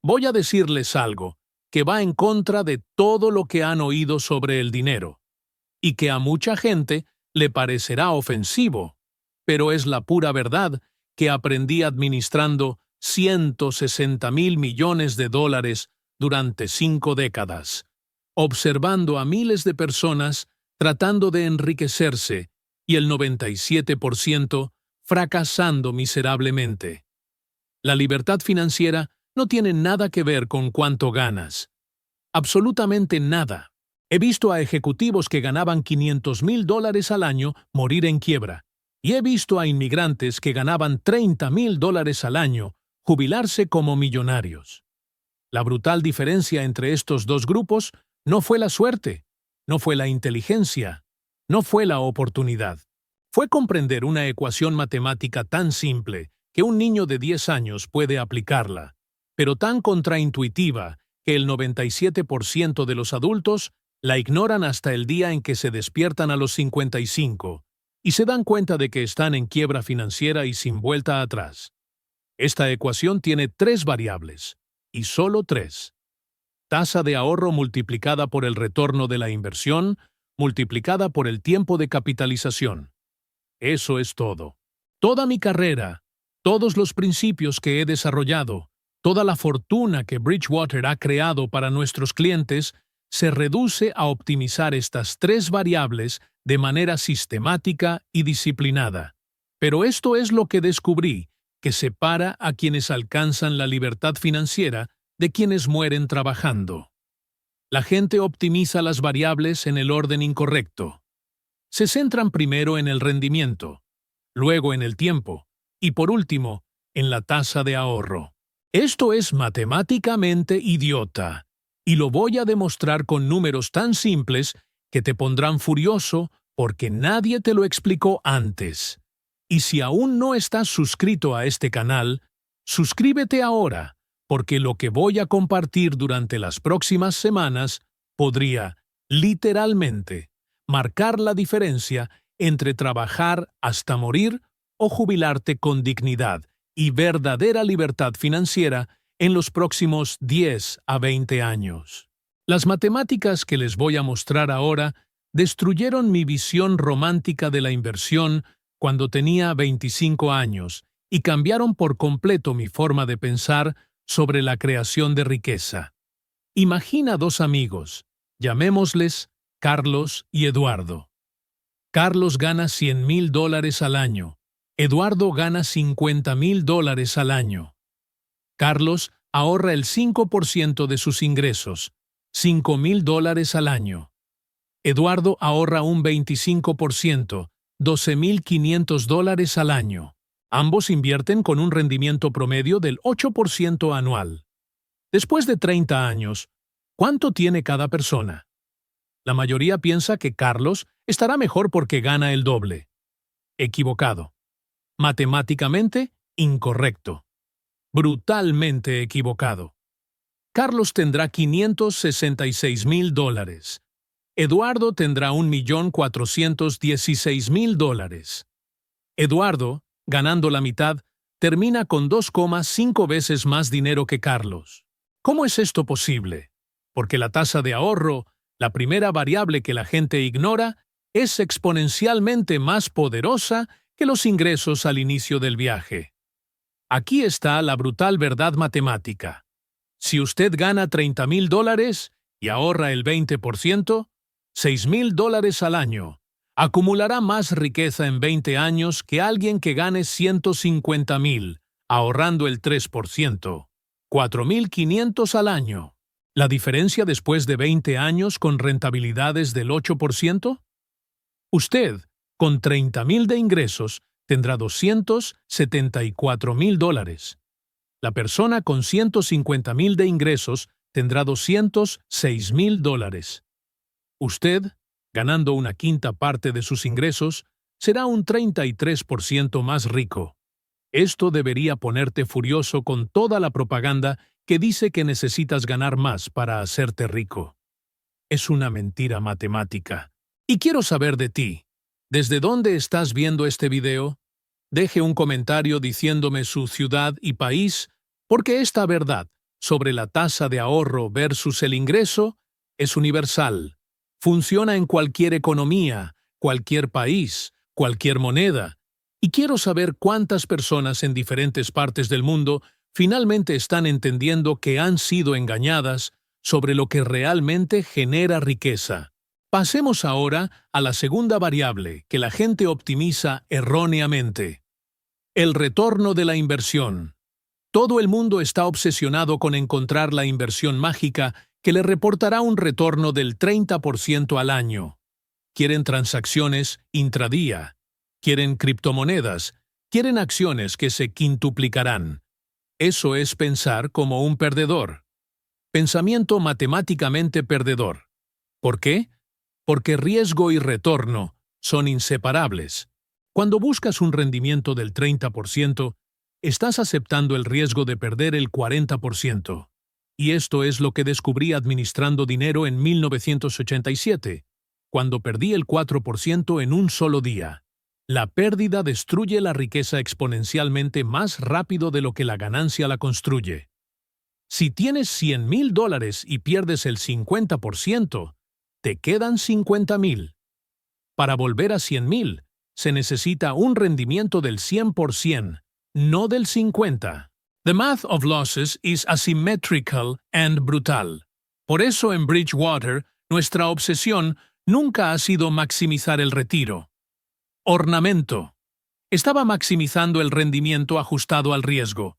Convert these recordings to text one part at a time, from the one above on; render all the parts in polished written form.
Voy a decirles algo que va en contra de todo lo que han oído sobre el dinero, y que a mucha gente le parecerá ofensivo, pero es la pura verdad que aprendí administrando 160.000 millones de dólares durante 5 décadas, observando a miles de personas tratando de enriquecerse y el 97% fracasando miserablemente. La libertad financiera no tiene nada que ver con cuánto ganas. Absolutamente nada. He visto a ejecutivos que ganaban $500,000 al año morir en quiebra, y he visto a inmigrantes que ganaban $30,000 al año jubilarse como millonarios. La brutal diferencia entre estos dos grupos no fue la suerte, no fue la inteligencia, no fue la oportunidad. Fue comprender una ecuación matemática tan simple que un niño de 10 años puede aplicarla, pero tan contraintuitiva que el 97% de los adultos la ignoran hasta el día en que se despiertan a los 55 y se dan cuenta de que están en quiebra financiera y sin vuelta atrás. Esta ecuación tiene 3 variables, y solo 3. Tasa de ahorro multiplicada por el retorno de la inversión, multiplicada por el tiempo de capitalización. Eso es todo. Toda mi carrera, todos los principios que he desarrollado, toda la fortuna que Bridgewater ha creado para nuestros clientes se reduce a optimizar estas 3 variables de manera sistemática y disciplinada. Pero esto es lo que descubrí, que separa a quienes alcanzan la libertad financiera de quienes mueren trabajando. La gente optimiza las variables en el orden incorrecto. Se centran primero en el rendimiento, luego en el tiempo, y por último, en la tasa de ahorro. Esto es matemáticamente idiota, y lo voy a demostrar con números tan simples que te pondrán furioso porque nadie te lo explicó antes. Y si aún no estás suscrito a este canal, suscríbete ahora, porque lo que voy a compartir durante las próximas semanas podría, literalmente, marcar la diferencia entre trabajar hasta morir o jubilarte con dignidad y verdadera libertad financiera en los próximos 10 a 20 años. Las matemáticas que les voy a mostrar ahora destruyeron mi visión romántica de la inversión cuando tenía 25 años y cambiaron por completo mi forma de pensar sobre la creación de riqueza. Imagina 2 amigos, llamémosles Carlos y Eduardo. Carlos gana $100,000 al año. Eduardo gana $50,000 al año. Carlos ahorra el 5% de sus ingresos, $5,000 al año. Eduardo ahorra un 25%, $12,500 al año. Ambos invierten con un rendimiento promedio del 8% anual. Después de 30 años, ¿cuánto tiene cada persona? La mayoría piensa que Carlos estará mejor porque gana el doble. Equivocado. Matemáticamente, incorrecto. Brutalmente equivocado. Carlos tendrá $566,000. Eduardo tendrá $1,416,000. Eduardo, ganando la mitad, termina con 2,5 veces más dinero que Carlos. ¿Cómo es esto posible? Porque la tasa de ahorro, la primera variable que la gente ignora, es exponencialmente más poderosa que los ingresos al inicio del viaje. Aquí está la brutal verdad matemática. Si usted gana $30,000 y ahorra el 20%, $6,000 al año, acumulará más riqueza en 20 años que alguien que gane $150,000, ahorrando el 3%, $4,500 al año. ¿La diferencia después de 20 años con rentabilidades del 8%? Usted, con $30,000 de ingresos, tendrá $274,000. La persona con $150,000 de ingresos tendrá $206,000. Usted, ganando una quinta parte de sus ingresos, será un 33% más rico. Esto debería ponerte furioso con toda la propaganda que dice que necesitas ganar más para hacerte rico. Es una mentira matemática. Y quiero saber de ti. ¿Desde dónde estás viendo este video? Deje un comentario diciéndome su ciudad y país, porque esta verdad sobre la tasa de ahorro versus el ingreso es universal. Funciona en cualquier economía, cualquier país, cualquier moneda. Y quiero saber cuántas personas en diferentes partes del mundo finalmente están entendiendo que han sido engañadas sobre lo que realmente genera riqueza. Pasemos ahora a la segunda variable que la gente optimiza erróneamente: el retorno de la inversión. Todo el mundo está obsesionado con encontrar la inversión mágica que le reportará un retorno del 30% al año. Quieren transacciones intradía, quieren criptomonedas, quieren acciones que se quintuplicarán. Eso es pensar como un perdedor. Pensamiento matemáticamente perdedor. ¿Por qué? Porque riesgo y retorno son inseparables. Cuando buscas un rendimiento del 30%, estás aceptando el riesgo de perder el 40%. Y esto es lo que descubrí administrando dinero en 1987, cuando perdí el 4% en un solo día. La pérdida destruye la riqueza exponencialmente más rápido de lo que la ganancia la construye. Si tienes $100,000 y pierdes el 50%, te quedan 50,000. Para volver a 100,000, se necesita un rendimiento del 100%, no del 50%. The math of losses is asymmetrical and brutal. Por eso en Bridgewater, nuestra obsesión nunca ha sido maximizar el retiro. Ornamento. Estaba maximizando el rendimiento ajustado al riesgo.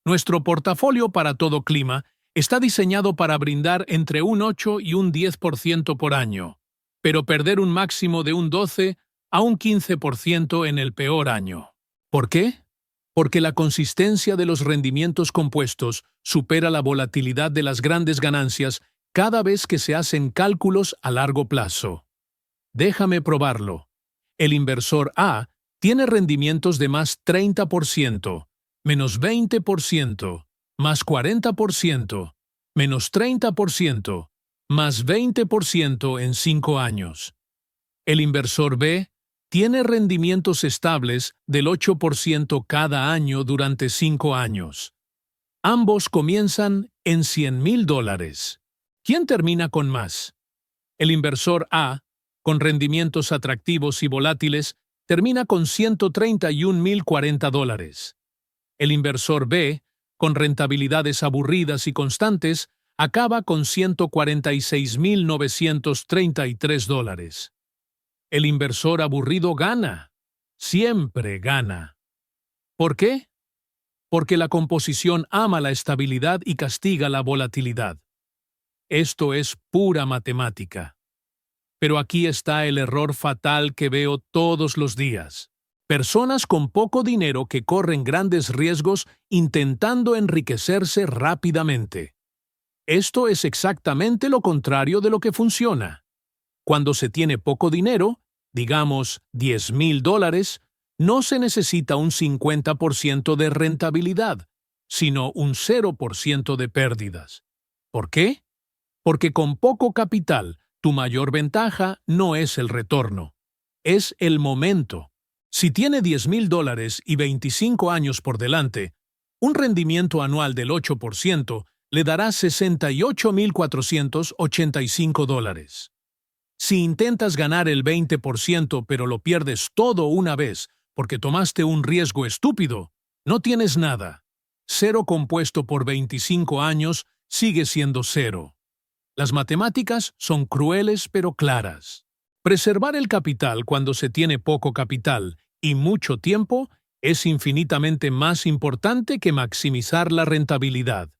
Nuestro portafolio para todo clima está diseñado para brindar entre un 8 y un 10% por año, pero perder un máximo de un 12 a un 15% en el peor año. ¿Por qué? Porque la consistencia de los rendimientos compuestos supera la volatilidad de las grandes ganancias cada vez que se hacen cálculos a largo plazo. Déjame probarlo. El inversor A tiene rendimientos de más 30%, menos 20%, más 40%, menos 30%, más 20% en 5 años. El inversor B tiene rendimientos estables del 8% cada año durante 5 años. Ambos comienzan en $100,000. ¿Quién termina con más? El inversor A, con rendimientos atractivos y volátiles, termina con $131,040. El inversor B, con rentabilidades aburridas y constantes, acaba con $146,933. El inversor aburrido gana. Siempre gana. ¿Por qué? Porque la composición ama la estabilidad y castiga la volatilidad. Esto es pura matemática. Pero aquí está el error fatal que veo todos los días. Personas con poco dinero que corren grandes riesgos intentando enriquecerse rápidamente. Esto es exactamente lo contrario de lo que funciona. Cuando se tiene poco dinero, digamos $10,000, no se necesita un 50% de rentabilidad, sino un 0% de pérdidas. ¿Por qué? Porque con poco capital, tu mayor ventaja no es el retorno, es el momento. Si tiene $10,000 y 25 años por delante, un rendimiento anual del 8% le dará $68,485. Si intentas ganar el 20% pero lo pierdes todo una vez porque tomaste un riesgo estúpido, no tienes nada. 0 compuesto por 25 años sigue siendo 0. Las matemáticas son crueles pero claras. Preservar el capital cuando se tiene poco capital y mucho tiempo es infinitamente más importante que maximizar la rentabilidad.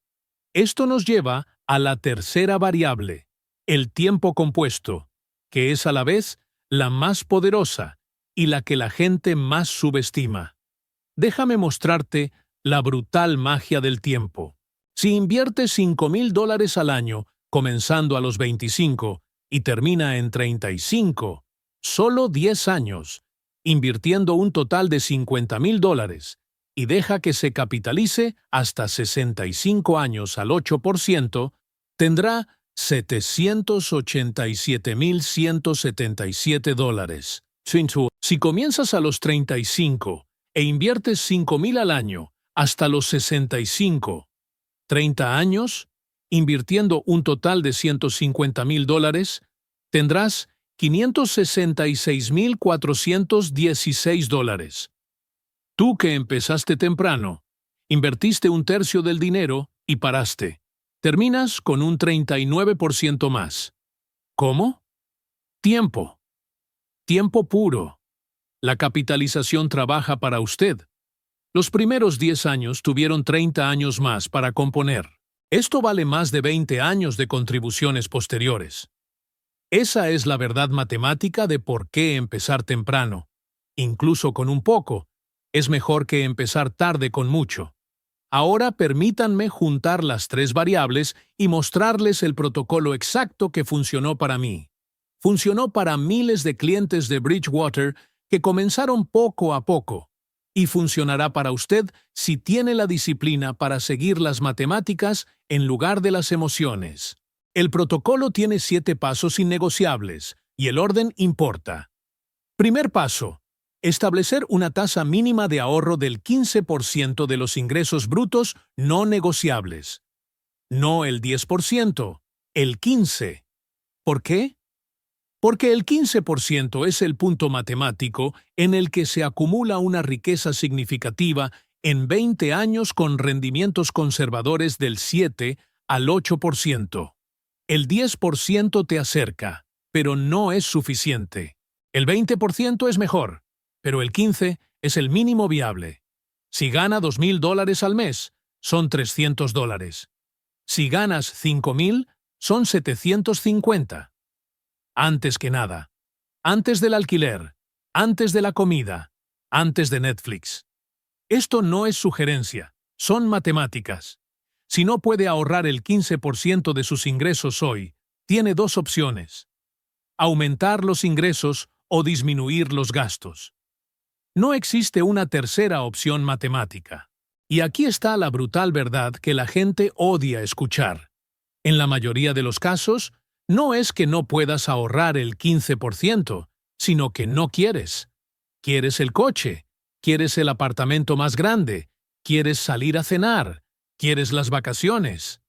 Esto nos lleva a la tercera variable, el tiempo compuesto, que es a la vez la más poderosa y la que la gente más subestima. Déjame mostrarte la brutal magia del tiempo. Si inviertes $5,000 al año, comenzando a los 25 y termina en 35, solo 10 años, invirtiendo un total de $50,000, y deja que se capitalice hasta 65 años al 8%, tendrá $787,177. Si comienzas a los 35 e inviertes $5,000 al año hasta los 65, 30 años, invirtiendo un total de $150,000, tendrás $566,416. Tú que empezaste temprano, invertiste un tercio del dinero y paraste. Terminas con un 39% más. ¿Cómo? Tiempo. Tiempo puro. La capitalización trabaja para usted. Los primeros 10 años tuvieron 30 años más para componer. Esto vale más de 20 años de contribuciones posteriores. Esa es la verdad matemática de por qué empezar temprano, incluso con un poco, es mejor que empezar tarde con mucho. Ahora permítanme juntar las tres variables y mostrarles el protocolo exacto que funcionó para mí. Funcionó para miles de clientes de Bridgewater que comenzaron poco a poco, y funcionará para usted si tiene la disciplina para seguir las matemáticas en lugar de las emociones. El protocolo tiene 7 pasos innegociables, y el orden importa. Primer paso. Establecer una tasa mínima de ahorro del 15% de los ingresos brutos no negociables. No el 10%, el 15%. ¿Por qué? Porque el 15% es el punto matemático en el que se acumula una riqueza significativa en 20 años con rendimientos conservadores del 7 al 8%. El 10% te acerca, pero no es suficiente. El 20% es mejor, pero el 15% es el mínimo viable. Si gana $2,000 al mes, son $300. Si ganas $5,000, son $750. Antes que nada, antes del alquiler, antes de la comida, antes de Netflix. Esto no es sugerencia, son matemáticas. Si no puede ahorrar el 15% de sus ingresos hoy, tiene 2 opciones: aumentar los ingresos o disminuir los gastos. No existe una tercera opción matemática. Y aquí está la brutal verdad que la gente odia escuchar. En la mayoría de los casos, no es que no puedas ahorrar el 15%, sino que no quieres. Quieres el coche, quieres el apartamento más grande, quieres salir a cenar, quieres las vacaciones.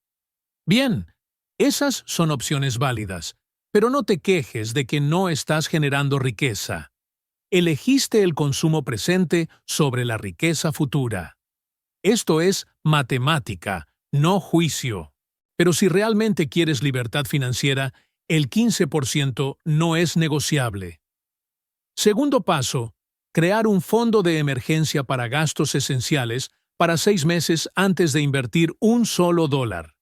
Bien, esas son opciones válidas, pero no te quejes de que no estás generando riqueza. Elegiste el consumo presente sobre la riqueza futura. Esto es matemática, no juicio. Pero si realmente quieres libertad financiera, el 15% no es negociable. Segundo paso, crear un fondo de emergencia para gastos esenciales para 6 meses antes de invertir un solo dólar.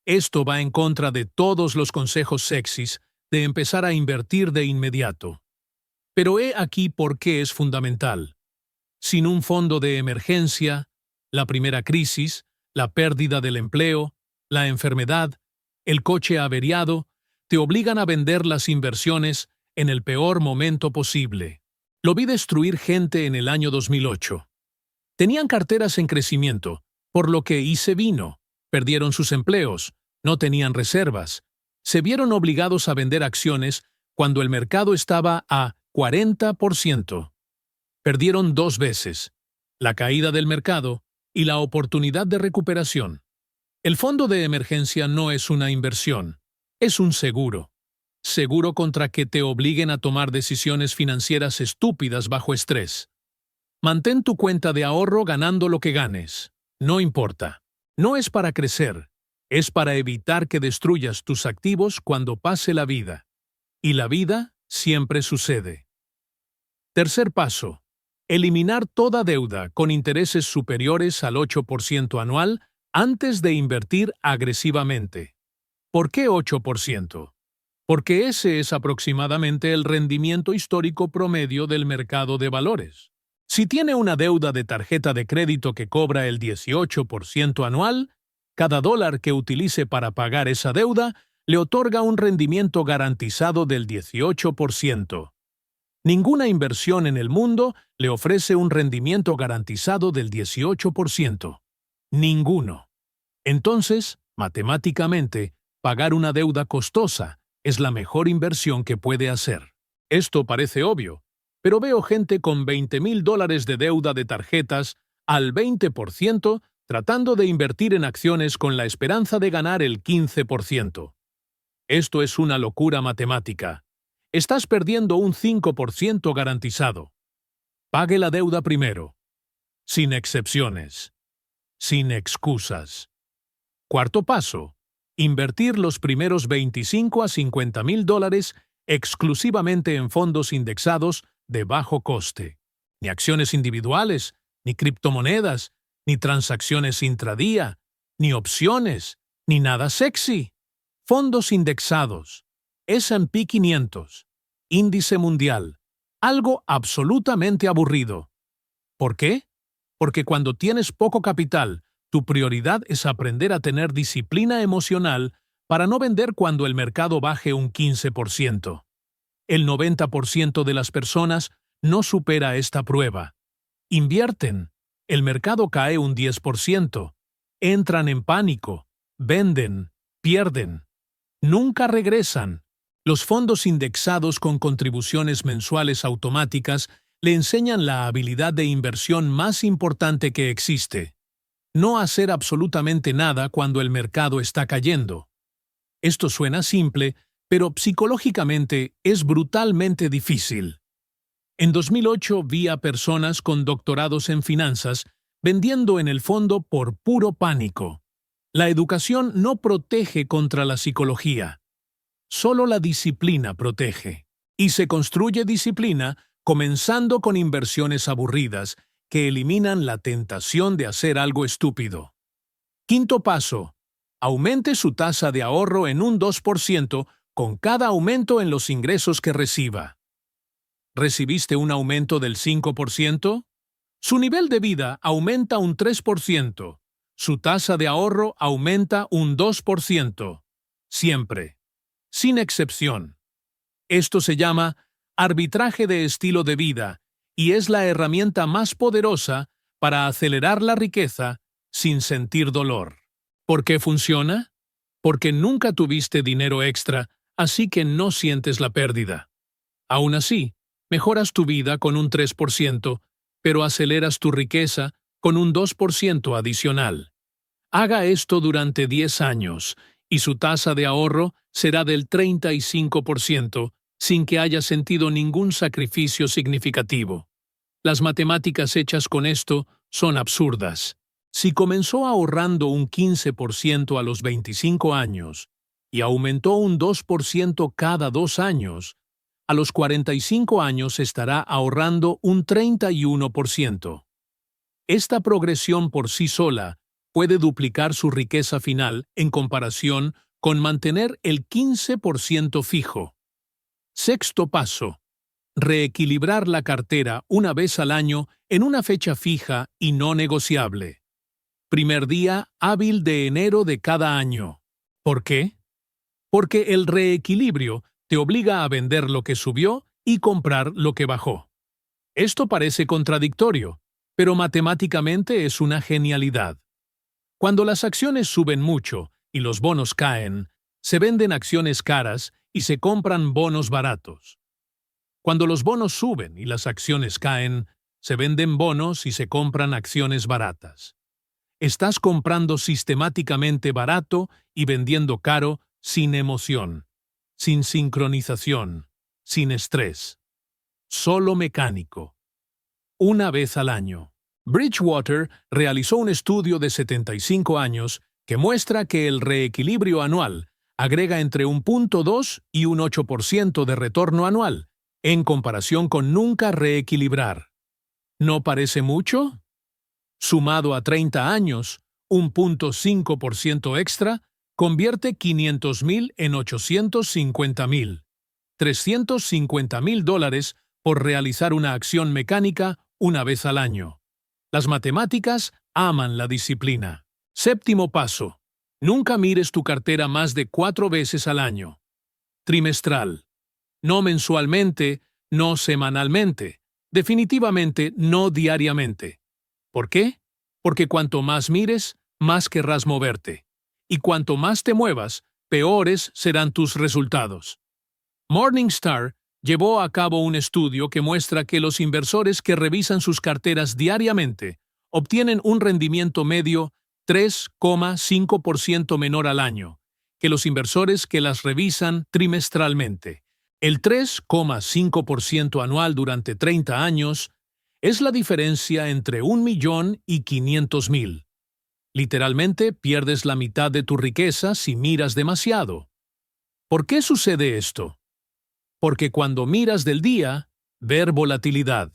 Esto va en contra de todos los consejos sexys de empezar a invertir de inmediato. Pero he aquí por qué es fundamental. Sin un fondo de emergencia, la primera crisis, la pérdida del empleo, la enfermedad, el coche averiado, te obligan a vender las inversiones en el peor momento posible. Lo vi destruir gente en el año 2008. Tenían carteras en crecimiento, por lo que se vino, perdieron sus empleos, no tenían reservas, se vieron obligados a vender acciones cuando el mercado estaba a 40%. Perdieron 2 veces, la caída del mercado y la oportunidad de recuperación. El fondo de emergencia no es una inversión, es un seguro. Seguro contra que te obliguen a tomar decisiones financieras estúpidas bajo estrés. Mantén tu cuenta de ahorro ganando lo que ganes. No importa. No es para crecer, es para evitar que destruyas tus activos cuando pase la vida. Y la vida siempre sucede. Tercer paso. Eliminar toda deuda con intereses superiores al 8% anual antes de invertir agresivamente. ¿Por qué 8%? Porque ese es aproximadamente el rendimiento histórico promedio del mercado de valores. Si tiene una deuda de tarjeta de crédito que cobra el 18% anual, cada dólar que utilice para pagar esa deuda le otorga un rendimiento garantizado del 18%. Ninguna inversión en el mundo le ofrece un rendimiento garantizado del 18%. Ninguno. Entonces, matemáticamente, pagar una deuda costosa es la mejor inversión que puede hacer. Esto parece obvio, pero veo gente con $20,000 de deuda de tarjetas al 20% tratando de invertir en acciones con la esperanza de ganar el 15%. Esto es una locura matemática. Estás perdiendo un 5% garantizado. Pague la deuda primero. Sin excepciones. Sin excusas. Cuarto paso. Invertir los primeros 25 a 50 mil dólares exclusivamente en fondos indexados de bajo coste. Ni acciones individuales, ni criptomonedas, ni transacciones intradía, ni opciones, ni nada sexy. Fondos indexados. S&P 500. Índice mundial. Algo absolutamente aburrido. ¿Por qué? Porque cuando tienes poco capital, tu prioridad es aprender a tener disciplina emocional para no vender cuando el mercado baje un 15%. El 90% de las personas no supera esta prueba. Invierten. El mercado cae un 10%. Entran en pánico. Venden. Pierden. Nunca regresan. Los fondos indexados con contribuciones mensuales automáticas le enseñan la habilidad de inversión más importante que existe. No hacer absolutamente nada cuando el mercado está cayendo. Esto suena simple, pero psicológicamente es brutalmente difícil. En 2008 vi a personas con doctorados en finanzas vendiendo en el fondo por puro pánico. La educación no protege contra la psicología. Solo la disciplina protege. Y se construye disciplina comenzando con inversiones aburridas que eliminan la tentación de hacer algo estúpido. Quinto paso. Aumente su tasa de ahorro en un 2% con cada aumento en los ingresos que reciba. ¿Recibiste un aumento del 5%? Su nivel de vida aumenta un 3%. Su tasa de ahorro aumenta un 2%. Siempre. Sin excepción. Esto se llama arbitraje de estilo de vida y es la herramienta más poderosa para acelerar la riqueza sin sentir dolor. ¿Por qué funciona? Porque nunca tuviste dinero extra, así que no sientes la pérdida. Aún así, mejoras tu vida con un 3%, pero aceleras tu riqueza con un 2% adicional. Haga esto durante 10 años y su tasa de ahorro será del 35%, sin que haya sentido ningún sacrificio significativo. Las matemáticas hechas con esto son absurdas. Si comenzó ahorrando un 15% a los 25 años y aumentó un 2% cada 2 años, a los 45 años estará ahorrando un 31%. Esta progresión por sí sola puede duplicar su riqueza final en comparación con mantener el 15% fijo. Sexto paso. Reequilibrar la cartera una vez al año en una fecha fija y no negociable. Primer día hábil de enero de cada año. ¿Por qué? Porque el reequilibrio te obliga a vender lo que subió y comprar lo que bajó. Esto parece contradictorio, pero matemáticamente es una genialidad. Cuando las acciones suben mucho y los bonos caen, se venden acciones caras y se compran bonos baratos. Cuando los bonos suben y las acciones caen, se venden bonos y se compran acciones baratas. Estás comprando sistemáticamente barato y vendiendo caro sin emoción, sin sincronización, sin estrés. Solo mecánico. Una vez al año. Bridgewater realizó un estudio de 75 años que muestra que el reequilibrio anual agrega entre un 0.2 y un 8% de retorno anual, en comparación con nunca reequilibrar. ¿No parece mucho? Sumado a 30 años, un 0.5% extra convierte 500,000 en 850,000. $350,000 por realizar una acción mecánica una vez al año. Las matemáticas aman la disciplina. Séptimo paso. Nunca mires tu cartera más de 4 veces al año. Trimestral. No mensualmente, no semanalmente. Definitivamente no diariamente. ¿Por qué? Porque cuanto más mires, más querrás moverte. Y cuanto más te muevas, peores serán tus resultados. Morningstar llevó a cabo un estudio que muestra que los inversores que revisan sus carteras diariamente obtienen un rendimiento medio 3,5% menor al año que los inversores que las revisan trimestralmente. El 3,5% anual durante 30 años es la diferencia entre 1.500.000. Literalmente pierdes la mitad de tu riqueza si miras demasiado. ¿Por qué sucede esto? Porque cuando miras del día, ver volatilidad.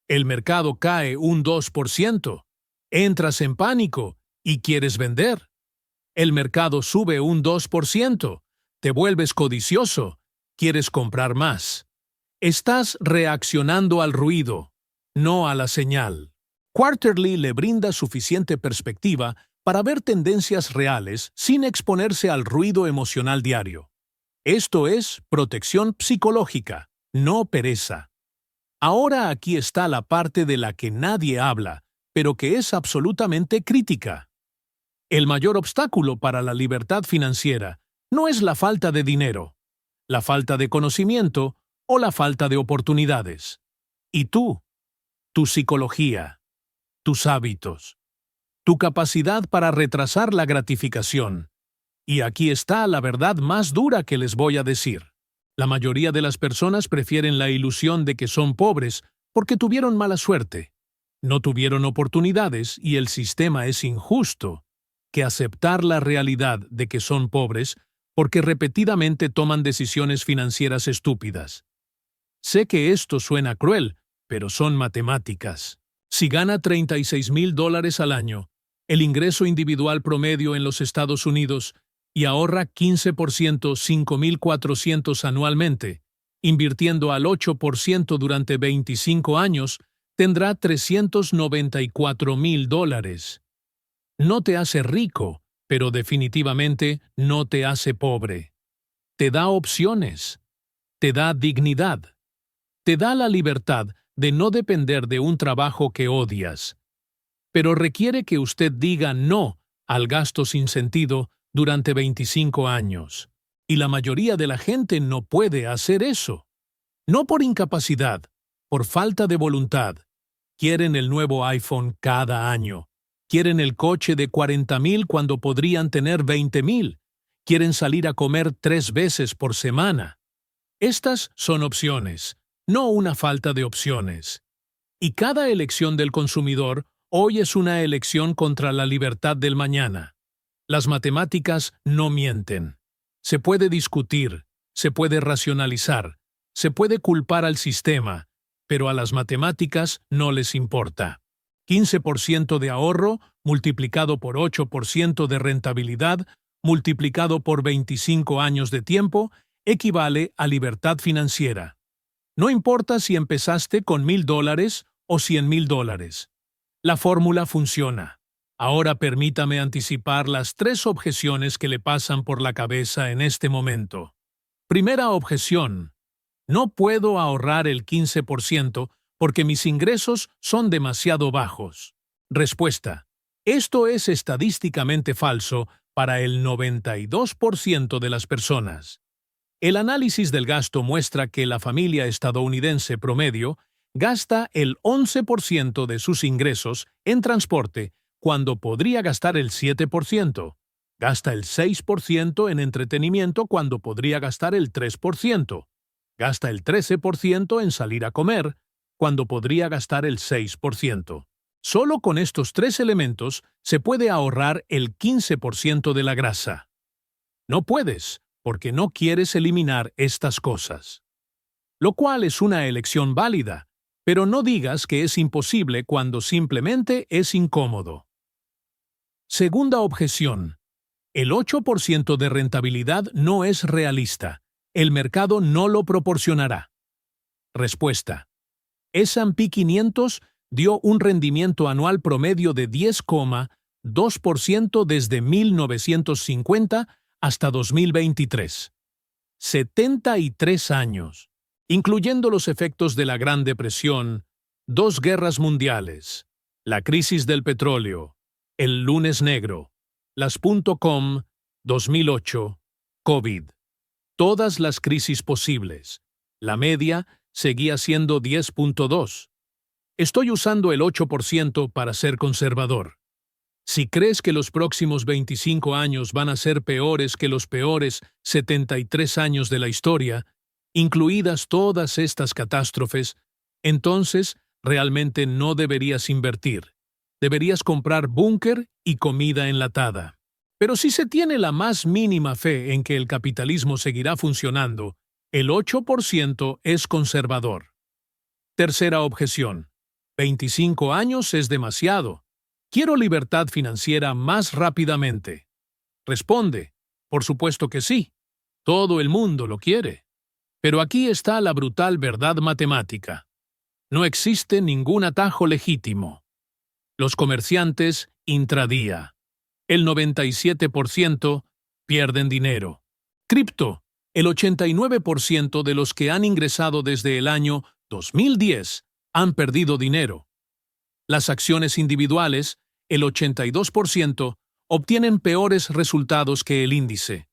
El mercado cae un 2%. Entras en pánico y quieres vender. El mercado sube un 2%. Te vuelves codicioso. Quieres comprar más. Estás reaccionando al ruido, no a la señal. Quarterly le brinda suficiente perspectiva para ver tendencias reales sin exponerse al ruido emocional diario. Esto es protección psicológica, no pereza. Ahora aquí está la parte de la que nadie habla, pero que es absolutamente crítica. El mayor obstáculo para la libertad financiera no es la falta de dinero, la falta de conocimiento o la falta de oportunidades. ¿Y tú? Tu psicología, tus hábitos, tu capacidad para retrasar la gratificación. Y aquí está la verdad más dura que les voy a decir. La mayoría de las personas prefieren la ilusión de que son pobres porque tuvieron mala suerte, no tuvieron oportunidades y el sistema es injusto, que aceptar la realidad de que son pobres porque repetidamente toman decisiones financieras estúpidas. Sé que esto suena cruel, pero son matemáticas. Si gana $36,000 al año, el ingreso individual promedio en los Estados Unidos, y ahorra 15%, 5,400 anualmente, invirtiendo al 8% durante 25 años, tendrá $394,000. No te hace rico, pero definitivamente no te hace pobre. Te da opciones, te da dignidad, te da la libertad de no depender de un trabajo que odias. Pero requiere que usted diga no al gasto sin sentido durante 25 años. Y la mayoría de la gente no puede hacer eso. No por incapacidad, por falta de voluntad. Quieren el nuevo iPhone cada año. Quieren el coche de 40,000 cuando podrían tener 20,000. Quieren salir a comer 3 veces por semana. Estas son opciones, no una falta de opciones. Y cada elección del consumidor hoy es una elección contra la libertad del mañana. Las matemáticas no mienten. Se puede discutir, se puede racionalizar, se puede culpar al sistema, pero a las matemáticas no les importa. 15% de ahorro multiplicado por 8% de rentabilidad multiplicado por 25 años de tiempo equivale a libertad financiera. No importa si empezaste con $1,000 o $100,000. La fórmula funciona. Ahora permítame anticipar las 3 objeciones que le pasan por la cabeza en este momento. Primera objeción. No puedo ahorrar el 15% porque mis ingresos son demasiado bajos. Respuesta. Esto es estadísticamente falso para el 92% de las personas. El análisis del gasto muestra que la familia estadounidense promedio gasta el 11% de sus ingresos en transporte cuando podría gastar el 7%. Gasta el 6% en entretenimiento cuando podría gastar el 3%. Gasta el 13% en salir a comer cuando podría gastar el 6%. Solo con estos 3 elementos se puede ahorrar el 15% de la grasa. No puedes, porque no quieres eliminar estas cosas. Lo cual es una elección válida, pero no digas que es imposible cuando simplemente es incómodo. Segunda objeción. El 8% de rentabilidad no es realista. El mercado no lo proporcionará. Respuesta. S&P 500 dio un rendimiento anual promedio de 10,2% desde 1950 hasta 2023. 73 años, incluyendo los efectos de la Gran Depresión, 2 guerras mundiales, la crisis del petróleo, el lunes negro, las .com, 2008, COVID. Todas las crisis posibles. La media seguía siendo 10,2. Estoy usando el 8% para ser conservador. Si crees que los próximos 25 años van a ser peores que los peores 73 años de la historia, incluidas todas estas catástrofes, entonces realmente no deberías invertir. Deberías comprar búnker y comida enlatada. Pero si se tiene la más mínima fe en que el capitalismo seguirá funcionando, el 8% es conservador. Tercera objeción. 25 años es demasiado. Quiero libertad financiera más rápidamente. Responde, por supuesto que sí. Todo el mundo lo quiere. Pero aquí está la brutal verdad matemática. No existe ningún atajo legítimo. Los comerciantes intradía. El 97% pierden dinero. Cripto. El 89% de los que han ingresado desde el año 2010 han perdido dinero. Las acciones individuales, el 82%, obtienen peores resultados que el índice.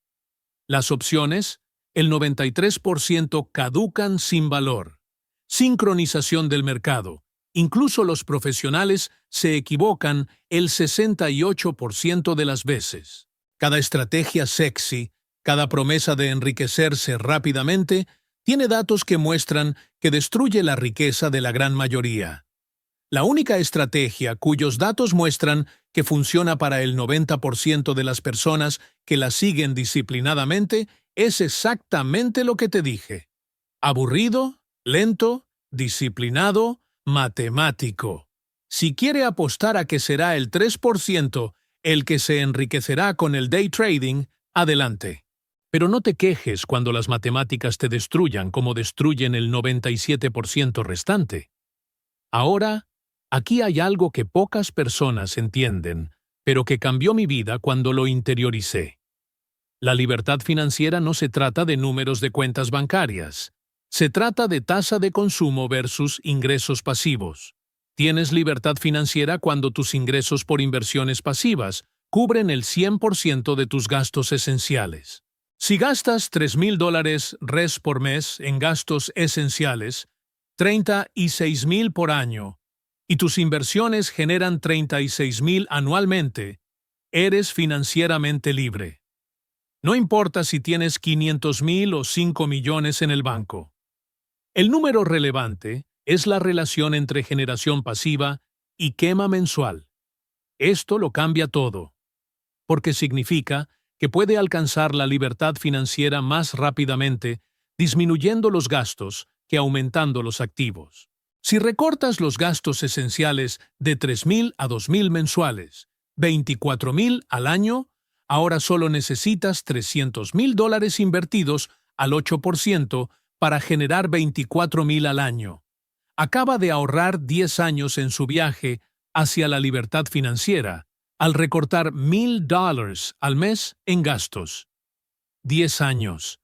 Las opciones, el 93% caducan sin valor. Sincronización del mercado. Incluso los profesionales se equivocan el 68% de las veces. Cada estrategia sexy, cada promesa de enriquecerse rápidamente, tiene datos que muestran que destruye la riqueza de la gran mayoría. La única estrategia cuyos datos muestran que funciona para el 90% de las personas que la siguen disciplinadamente es exactamente lo que te dije. Aburrido, lento, disciplinado, matemático. Si quiere apostar a que será el 3% el que se enriquecerá con el day trading, adelante. Pero no te quejes cuando las matemáticas te destruyan como destruyen el 97% restante. Ahora, aquí hay algo que pocas personas entienden, pero que cambió mi vida cuando lo interioricé. La libertad financiera no se trata de números de cuentas bancarias. Se trata de tasa de consumo versus ingresos pasivos. Tienes libertad financiera cuando tus ingresos por inversiones pasivas cubren el 100% de tus gastos esenciales. Si gastas $3,000 res por mes en gastos esenciales, 36,000 por año, y tus inversiones generan 36,000 anualmente, eres financieramente libre. No importa si tienes 500,000 o 5 millones en el banco. El número relevante es la relación entre generación pasiva y quema mensual. Esto lo cambia todo, porque significa que puede alcanzar la libertad financiera más rápidamente, disminuyendo los gastos que aumentando los activos. Si recortas los gastos esenciales de 3,000 a 2,000 mensuales, 24,000 al año, ahora solo necesitas $300,000 invertidos al 8% para generar 24,000 al año. Acaba de ahorrar 10 años en su viaje hacia la libertad financiera, al recortar $1,000 al mes en gastos. 10 años.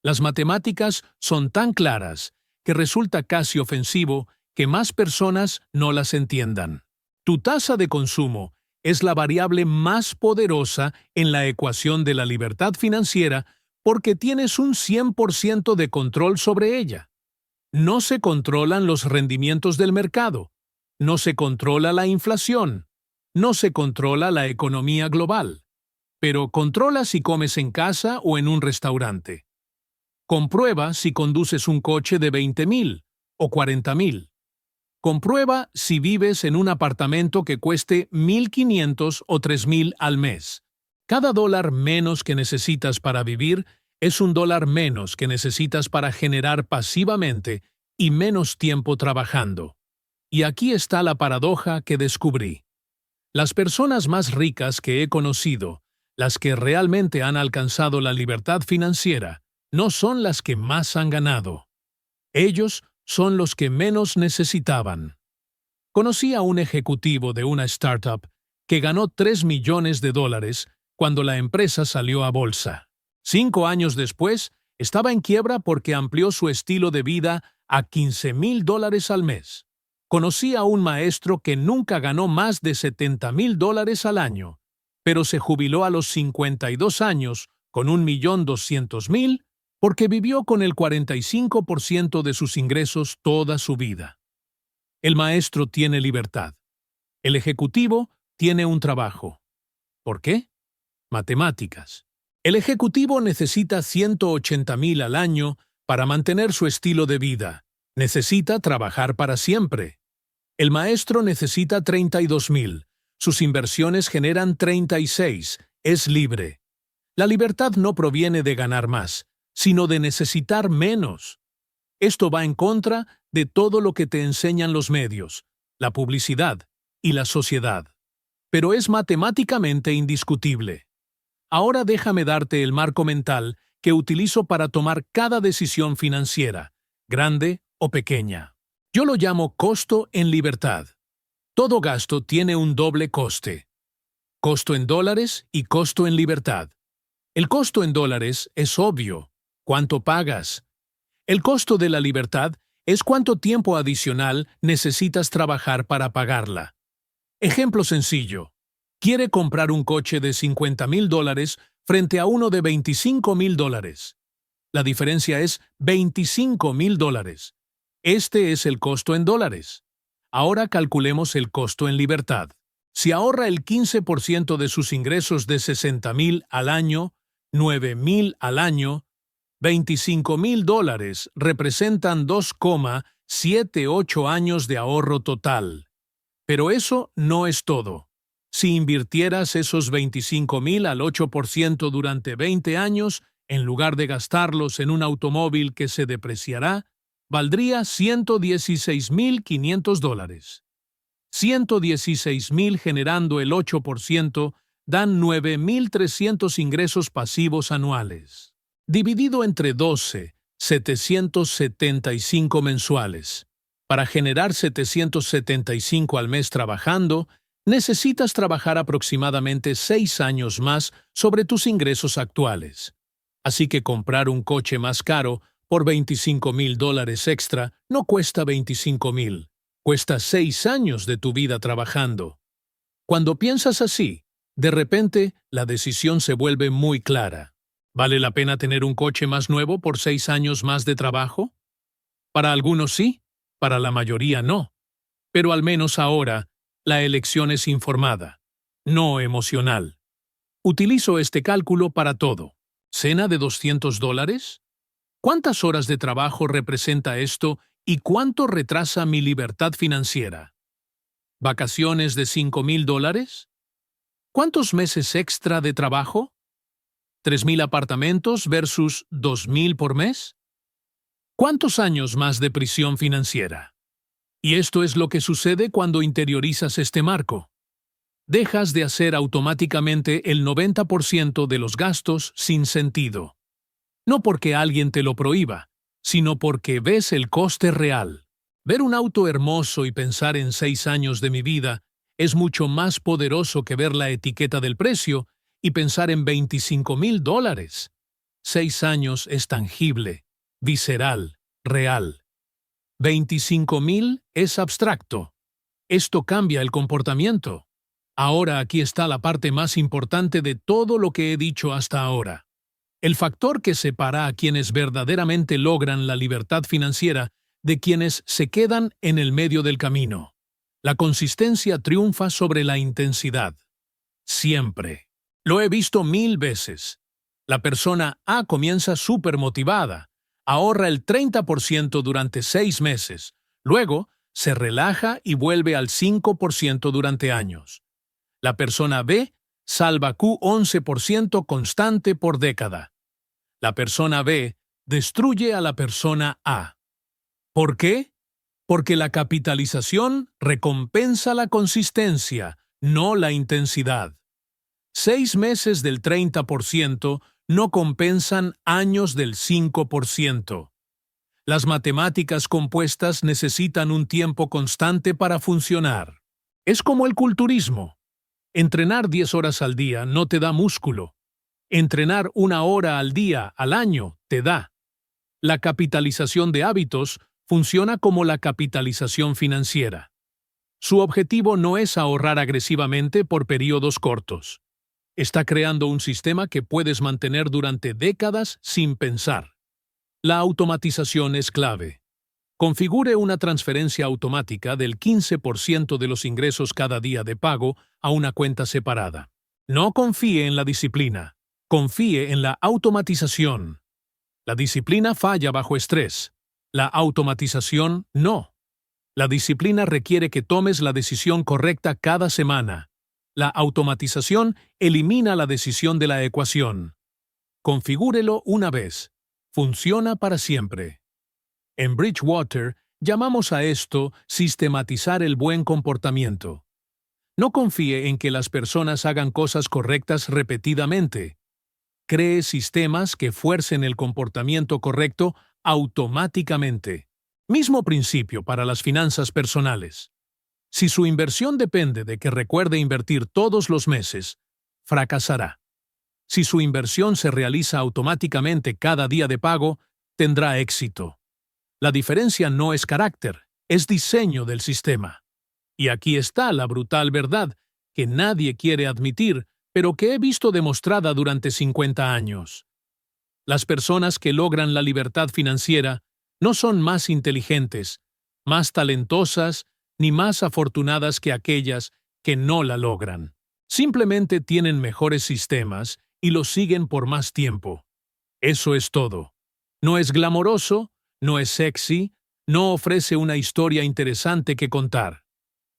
Las matemáticas son tan claras que resulta casi ofensivo que más personas no las entiendan. Tu tasa de consumo es la variable más poderosa en la ecuación de la libertad financiera porque tienes un 100% de control sobre ella. No se controlan los rendimientos del mercado. No se controla la inflación. No se controla la economía global, pero controla si comes en casa o en un restaurante. Comprueba si conduces un coche de 20,000 o 40,000. Comprueba si vives en un apartamento que cueste 1,500 o 3,000 al mes. Cada dólar menos que necesitas para vivir es un dólar menos que necesitas para generar pasivamente y menos tiempo trabajando. Y aquí está la paradoja que descubrí. Las personas más ricas que he conocido, las que realmente han alcanzado la libertad financiera, no son las que más han ganado. Ellos son los que menos necesitaban. Conocí a un ejecutivo de una startup que ganó $3 millones cuando la empresa salió a bolsa. 5 años después, estaba en quiebra porque amplió su estilo de vida a $15,000 al mes. Conocí a un maestro que nunca ganó más de $70,000 al año, pero se jubiló a los 52 años con $1,200,000 porque vivió con el 45% de sus ingresos toda su vida. El maestro tiene libertad. El ejecutivo tiene un trabajo. ¿Por qué? Matemáticas. El ejecutivo necesita 180,000 al año para mantener su estilo de vida. Necesita trabajar para siempre. El maestro necesita 32,000. Sus inversiones generan 36. Es libre. La libertad no proviene de ganar más, sino de necesitar menos. Esto va en contra de todo lo que te enseñan los medios, la publicidad y la sociedad. Pero es matemáticamente indiscutible. Ahora déjame darte el marco mental que utilizo para tomar cada decisión financiera, grande o pequeña. Yo lo llamo costo en libertad. Todo gasto tiene un doble coste. Costo en dólares y costo en libertad. El costo en dólares es obvio. ¿Cuánto pagas? El costo de la libertad es cuánto tiempo adicional necesitas trabajar para pagarla. Ejemplo sencillo. Quiere comprar un coche de $50,000 frente a uno de $25,000. La diferencia es $25,000. Este es el costo en dólares. Ahora calculemos el costo en libertad. Si ahorra el 15% de sus ingresos de $60,000 al año, $9,000 al año, $25,000 representan 2,78 años de ahorro total. Pero eso no es todo. Si invirtieras esos $25,000 al 8% durante 20 años, en lugar de gastarlos en un automóvil que se depreciará, valdría $116,500. 116,000 generando el 8% dan 9,300 ingresos pasivos anuales. Dividido entre 12, 775 mensuales. Para generar 775 al mes trabajando, necesitas trabajar aproximadamente 6 años más sobre tus ingresos actuales. Así que comprar un coche más caro por $25,000 extra no cuesta 25,000, cuesta 6 años de tu vida trabajando. Cuando piensas así, de repente la decisión se vuelve muy clara. ¿Vale la pena tener un coche más nuevo por 6 años más de trabajo? Para algunos sí, para la mayoría no. Pero al menos ahora, la elección es informada, no emocional. Utilizo este cálculo para todo. ¿Cena de $200? ¿Cuántas horas de trabajo representa esto y cuánto retrasa mi libertad financiera? ¿Vacaciones de $5,000? ¿Cuántos meses extra de trabajo? ¿3,000 apartamentos versus 2,000 por mes? ¿Cuántos años más de prisión financiera? Y esto es lo que sucede cuando interiorizas este marco. Dejas de hacer automáticamente el 90% de los gastos sin sentido. No porque alguien te lo prohíba, sino porque ves el coste real. Ver un auto hermoso y pensar en 6 años de mi vida es mucho más poderoso que ver la etiqueta del precio y pensar en $25,000. 6 años es tangible, visceral, real. 25,000 es abstracto. Esto cambia el comportamiento. Ahora aquí está la parte más importante de todo lo que he dicho hasta ahora. El factor que separa a quienes verdaderamente logran la libertad financiera de quienes se quedan en el medio del camino. La consistencia triunfa sobre la intensidad. Siempre. Lo he visto 1000 veces. La persona A comienza súper motivada, ahorra el 30% durante 6 meses, luego se relaja y vuelve al 5% durante años. La persona B salva Q11% constante por década. La persona B destruye a la persona A. ¿Por qué? Porque la capitalización recompensa la consistencia, no la intensidad. 6 meses del 30% no compensan años del 5%. Las matemáticas compuestas necesitan un tiempo constante para funcionar. Es como el culturismo. Entrenar 10 horas al día no te da músculo. Entrenar 1 hora al día al año te da. La capitalización de hábitos funciona como la capitalización financiera. Su objetivo no es ahorrar agresivamente por periodos cortos. Está creando un sistema que puedes mantener durante décadas sin pensar. La automatización es clave. Configure una transferencia automática del 15% de los ingresos cada día de pago a una cuenta separada. No confíe en la disciplina, confíe en la automatización. La disciplina falla bajo estrés. La automatización no. La disciplina requiere que tomes la decisión correcta cada semana. La automatización elimina la decisión de la ecuación. Configúrelo una vez. Funciona para siempre. En Bridgewater llamamos a esto sistematizar el buen comportamiento. No confíe en que las personas hagan cosas correctas repetidamente. Cree sistemas que fuercen el comportamiento correcto automáticamente. Mismo principio para las finanzas personales. Si su inversión depende de que recuerde invertir todos los meses, fracasará. Si su inversión se realiza automáticamente cada día de pago, tendrá éxito. La diferencia no es carácter, es diseño del sistema. Y aquí está la brutal verdad, que nadie quiere admitir, pero que he visto demostrada durante 50 años. Las personas que logran la libertad financiera no son más inteligentes, más talentosas, ni más afortunadas que aquellas que no la logran. Simplemente tienen mejores sistemas y los siguen por más tiempo. Eso es todo. No es glamoroso, no es sexy, no ofrece una historia interesante que contar.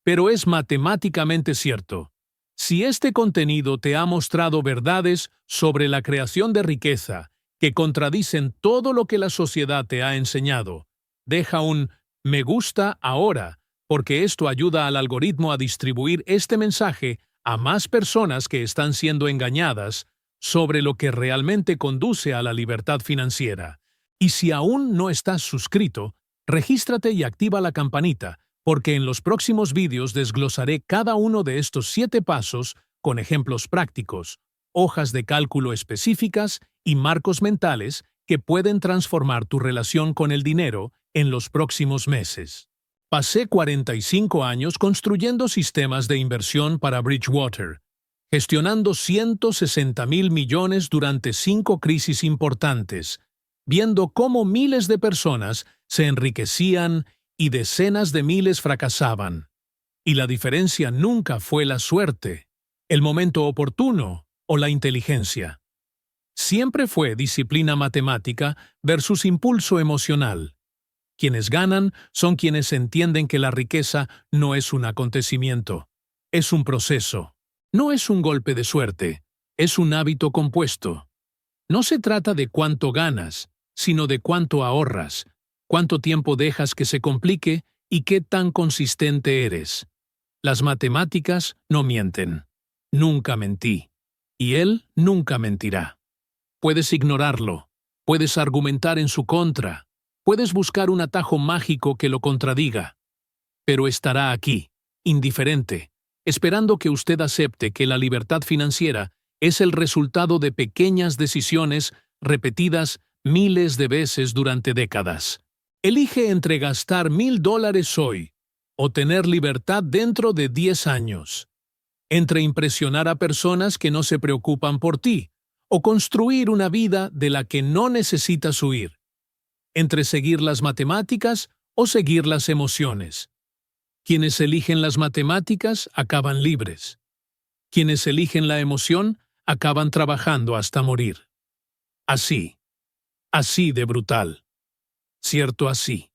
Pero es matemáticamente cierto. Si este contenido te ha mostrado verdades sobre la creación de riqueza que contradicen todo lo que la sociedad te ha enseñado, deja un me gusta ahora, porque esto ayuda al algoritmo a distribuir este mensaje a más personas que están siendo engañadas sobre lo que realmente conduce a la libertad financiera. Y si aún no estás suscrito, regístrate y activa la campanita, porque en los próximos vídeos desglosaré cada uno de estos 7 pasos con ejemplos prácticos, hojas de cálculo específicas y marcos mentales que pueden transformar tu relación con el dinero en los próximos meses. Pasé 45 años construyendo sistemas de inversión para Bridgewater, gestionando 160,000 millones durante 5 crisis importantes, viendo cómo miles de personas se enriquecían y decenas de miles fracasaban. Y la diferencia nunca fue la suerte, el momento oportuno o la inteligencia. Siempre fue disciplina matemática versus impulso emocional. Quienes ganan son quienes entienden que la riqueza no es un acontecimiento, es un proceso. No es un golpe de suerte, es un hábito compuesto. No se trata de cuánto ganas, sino de cuánto ahorras, cuánto tiempo dejas que se complique y qué tan consistente eres. Las matemáticas no mienten. Nunca mentí. Y él nunca mentirá. Puedes ignorarlo, puedes argumentar en su contra, puedes buscar un atajo mágico que lo contradiga, pero estará aquí, indiferente, esperando que usted acepte que la libertad financiera es el resultado de pequeñas decisiones repetidas miles de veces durante décadas. Elige entre gastar $1,000 hoy o tener libertad dentro de 10 años. Entre impresionar a personas que no se preocupan por ti o construir una vida de la que no necesitas huir. Entre seguir las matemáticas o seguir las emociones. Quienes eligen las matemáticas acaban libres. Quienes eligen la emoción acaban trabajando hasta morir. Así de brutal. Cierto así.